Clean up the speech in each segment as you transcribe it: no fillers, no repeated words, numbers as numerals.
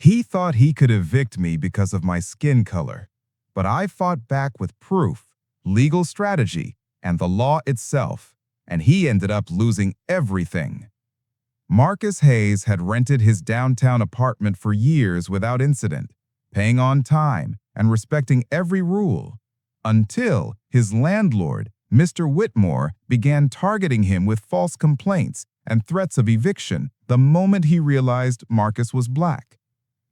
He thought he could evict me because of my skin color, but I fought back with proof, legal strategy, and the law itself, and he ended up losing everything. Marcus Hayes had rented his downtown apartment for years without incident, paying on time and respecting every rule, until his landlord, Mr. Whitmore, began targeting him with false complaints and threats of eviction the moment he realized Marcus was black.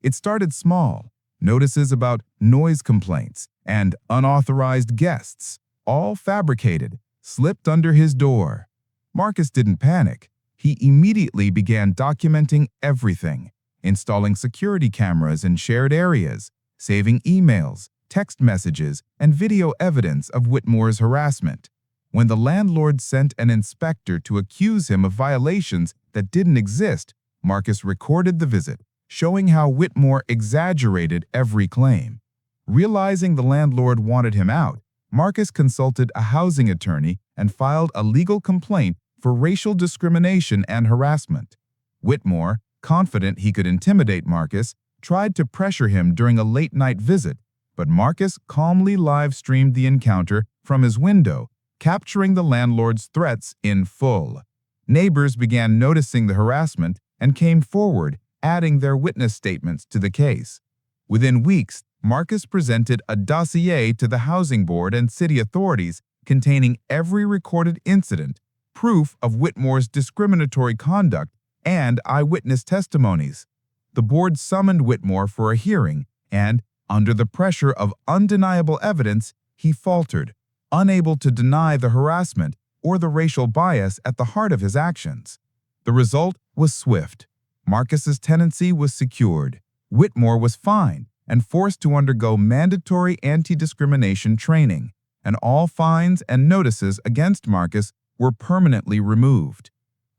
It started small, notices about noise complaints and unauthorized guests, all fabricated, slipped under his door. Marcus didn't panic. He immediately began documenting everything, installing security cameras in shared areas, saving emails, text messages, and video evidence of Whitmore's harassment. When the landlord sent an inspector to accuse him of violations that didn't exist, Marcus recorded the visit, showing how Whitmore exaggerated every claim. Realizing the landlord wanted him out, Marcus consulted a housing attorney and filed a legal complaint for racial discrimination and harassment. Whitmore, confident he could intimidate Marcus, tried to pressure him during a late-night visit, but Marcus calmly live-streamed the encounter from his window, capturing the landlord's threats in full. Neighbors began noticing the harassment and came forward, adding their witness statements to the case. Within weeks, Marcus presented a dossier to the housing board and city authorities containing every recorded incident, proof of Whitmore's discriminatory conduct, and eyewitness testimonies. The board summoned Whitmore for a hearing, and, under the pressure of undeniable evidence, he faltered, unable to deny the harassment or the racial bias at the heart of his actions. The result was swift. Marcus's tenancy was secured. Whitmore was fined and forced to undergo mandatory anti-discrimination training, and all fines and notices against Marcus were permanently removed.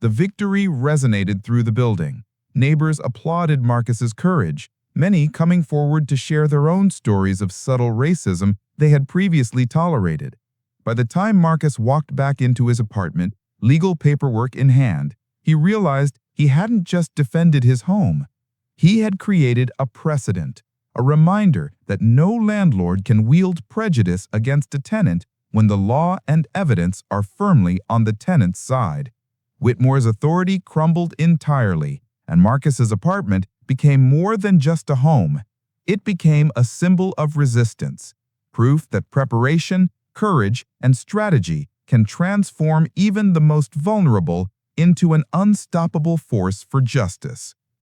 The victory resonated through the building. Neighbors applauded Marcus's courage, many coming forward to share their own stories of subtle racism they had previously tolerated. By the time Marcus walked back into his apartment, legal paperwork in hand, he realized he hadn't just defended his home. He had created a precedent, a reminder that no landlord can wield prejudice against a tenant when the law and evidence are firmly on the tenant's side. Whitmore's authority crumbled entirely, and Marcus's apartment became more than just a home. It became a symbol of resistance, proof that preparation, courage, and strategy can transform even the most vulnerable into an unstoppable force for justice.